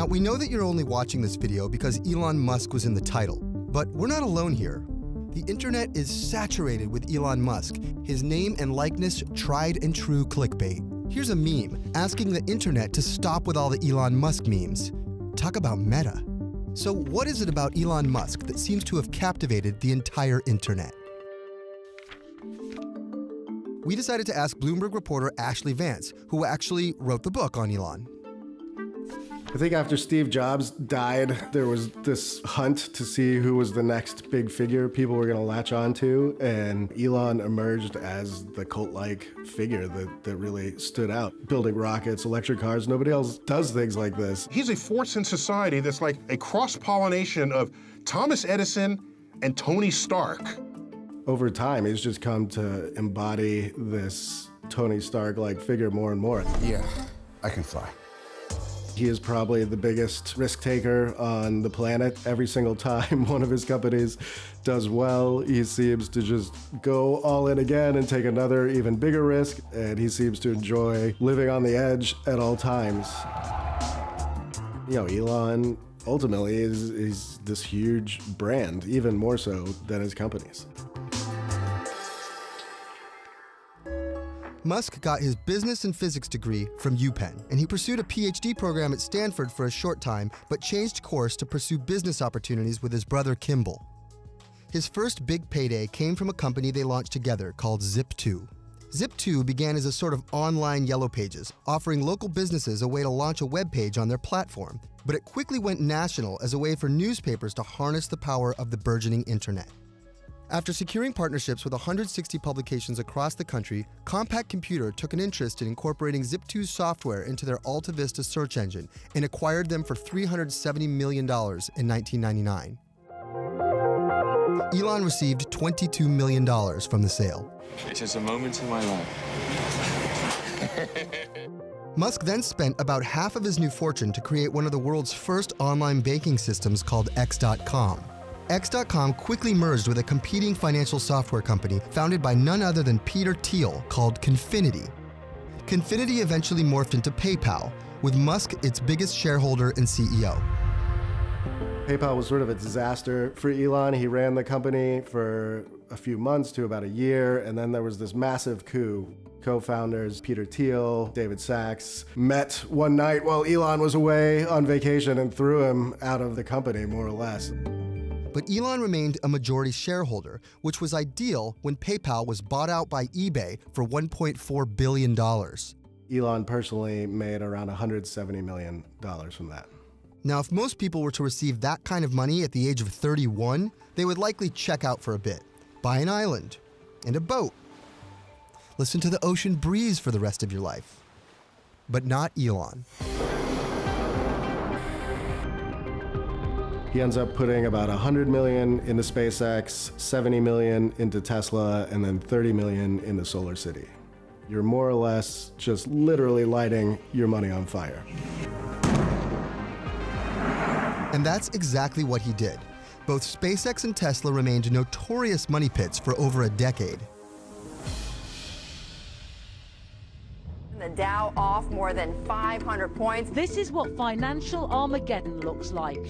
Now, we know that you're only watching this video because Elon Musk was in the title, but we're not alone here. The internet is saturated with Elon Musk, his name and likeness tried and true clickbait. Here's a meme asking the internet to stop with all the Elon Musk memes. Talk about meta. So what is it about Elon Musk that seems to have captivated the entire internet? We decided to ask Bloomberg reporter Ashley Vance, who actually wrote the book on Elon. I think after Steve Jobs died, there was this hunt to see who was the next big figure people were going to latch onto, and Elon emerged as the cult-like figure that really stood out. Building rockets, electric cars, nobody else does things like this. He's a force in society that's like a cross-pollination of Thomas Edison and Tony Stark. Over time, he's just come to embody this Tony Stark-like figure more and more. Yeah, I can fly. He is probably the biggest risk taker on the planet. Every single time one of his companies does well, he seems to just go all in again and take another even bigger risk, and he seems to enjoy living on the edge at all times. You know, Elon ultimately is this huge brand, even more so than his companies. Musk got his business and physics degree from UPenn, and he pursued a PhD program at Stanford for a short time, but changed course to pursue business opportunities with his brother Kimball. His first big payday came from a company they launched together called Zip2. Zip2 began as a sort of online Yellow Pages, offering local businesses a way to launch a web page on their platform, but it quickly went national as a way for newspapers to harness the power of the burgeoning internet. After securing partnerships with 160 publications across the country, Compaq Computer took an interest in incorporating Zip2's software into their Alta Vista search engine and acquired them for $370 million in 1999. Elon received $22 million from the sale. It is a moment in my life. Musk then spent about half of his new fortune to create one of the world's first online banking systems called X.com. X.com quickly merged with a competing financial software company founded by none other than Peter Thiel called Confinity. Confinity eventually morphed into PayPal, with Musk its biggest shareholder and CEO. PayPal was sort of a disaster for Elon. He ran the company for a few months to about a year, and then there was this massive coup. Co-founders Peter Thiel, David Sachs met one night while Elon was away on vacation and threw him out of the company, more or less. But Elon remained a majority shareholder, which was ideal when PayPal was bought out by eBay for $1.4 billion. Elon personally made around $170 million from that. Now, if most people were to receive that kind of money at the age of 31, they would likely check out for a bit, buy an island and a boat, listen to the ocean breeze for the rest of your life. But not Elon. He ends up putting about $100 million into SpaceX, $70 million into Tesla, and then $30 million into Solar City. You're more or less just literally lighting your money on fire. And that's exactly what he did. Both SpaceX and Tesla remained notorious money pits for over a decade. The Dow off more than 500 points. This is what financial Armageddon looks like.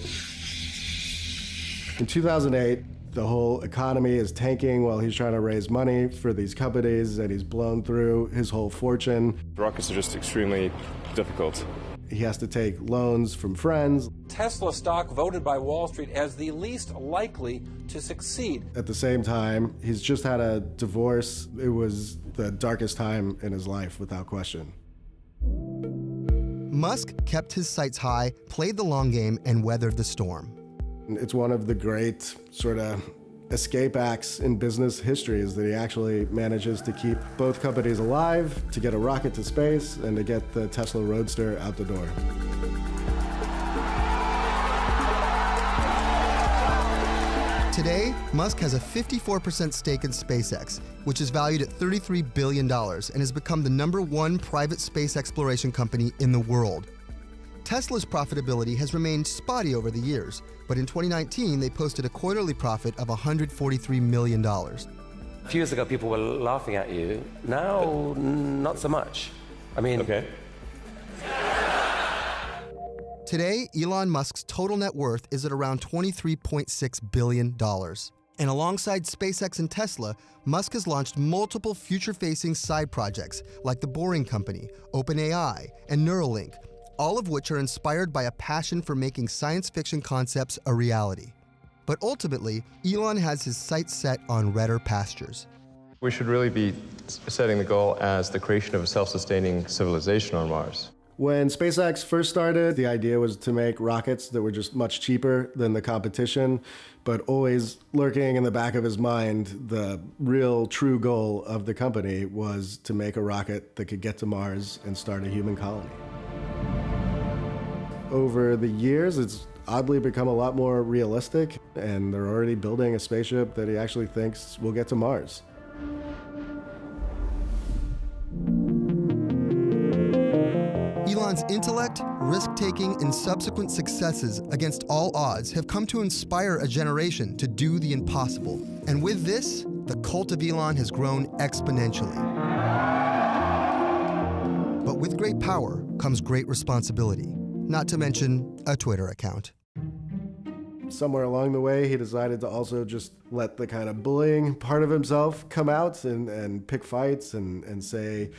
In 2008, the whole economy is tanking while he's trying to raise money for these companies, and he's blown through his whole fortune. Rockets are just extremely difficult. He has to take loans from friends. Tesla stock voted by Wall Street as the least likely to succeed. At the same time, he's just had a divorce. It was the darkest time in his life, without question. Musk kept his sights high, played the long game, and weathered the storm. It's one of the great sort of escape acts in business history is that he actually manages to keep both companies alive, to get a rocket to space, and to get the Tesla Roadster out the door. Today, Musk has a 54% stake in SpaceX, which is valued at $33 billion and has become the #1 private space exploration company in the world. Tesla's profitability has remained spotty over the years, but in 2019, they posted a quarterly profit of $143 million. A few years ago, people were laughing at you. Now, not so much. I mean... Okay. Today, Elon Musk's total net worth is at around $23.6 billion. And alongside SpaceX and Tesla, Musk has launched multiple future-facing side projects like the Boring Company, OpenAI, and Neuralink, all of which are inspired by a passion for making science fiction concepts a reality. But ultimately, Elon has his sights set on redder pastures. We should really be setting the goal as the creation of a self-sustaining civilization on Mars. When SpaceX first started, the idea was to make rockets that were just much cheaper than the competition, but always lurking in the back of his mind, the real true goal of the company was to make a rocket that could get to Mars and start a human colony. Over the years, it's oddly become a lot more realistic, and they're already building a spaceship that he actually thinks will get to Mars. Elon's intellect, risk-taking, and subsequent successes against all odds have come to inspire a generation to do the impossible. And with this, the cult of Elon has grown exponentially. But with great power comes great responsibility, not to mention a Twitter account. Somewhere along the way, he decided to also just let the kind of bullying part of himself come out and pick fights and say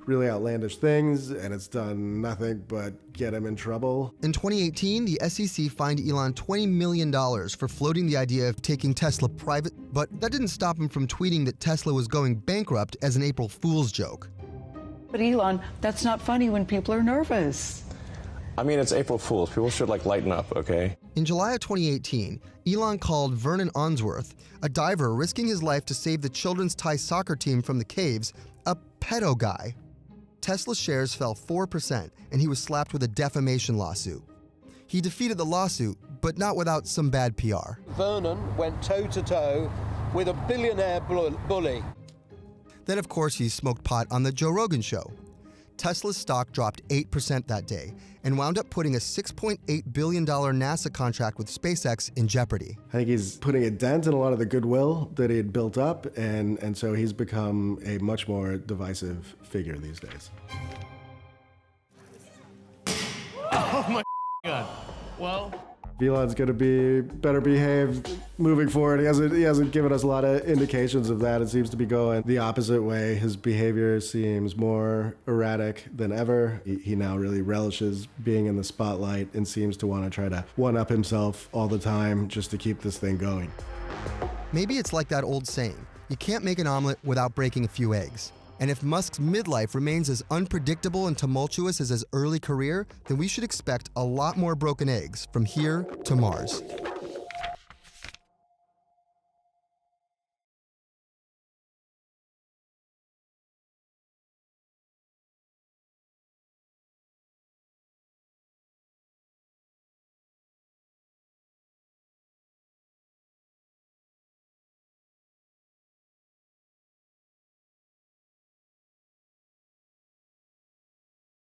really outlandish things, and it's done nothing but get him in trouble. In 2018, the SEC fined Elon $20 million for floating the idea of taking Tesla private, but that didn't stop him from tweeting that Tesla was going bankrupt as an April Fool's joke. But Elon, that's not funny when people are nervous. I mean, it's April Fool's. People should, lighten up, okay? In July of 2018, Elon called Vernon Onsworth, a diver risking his life to save the children's Thai soccer team from the caves, a pedo guy. Tesla's shares fell 4%, and he was slapped with a defamation lawsuit. He defeated the lawsuit, but not without some bad PR. Vernon went toe-to-toe with a billionaire bully. Then, of course, he smoked pot on the Joe Rogan show. Tesla's stock dropped 8% that day and wound up putting a $6.8 billion NASA contract with SpaceX in jeopardy. I think he's putting a dent in a lot of the goodwill that he had built up, and so he's become a much more divisive figure these days. Oh my God. Well, Elon's going to be better behaved moving forward. He hasn't given us a lot of indications of that. It seems to be going the opposite way. His behavior seems more erratic than ever. He now really relishes being in the spotlight and seems to want to try to one-up himself all the time just to keep this thing going. Maybe it's like that old saying, you can't make an omelet without breaking a few eggs. And if Musk's midlife remains as unpredictable and tumultuous as his early career, then we should expect a lot more broken eggs from here to Mars.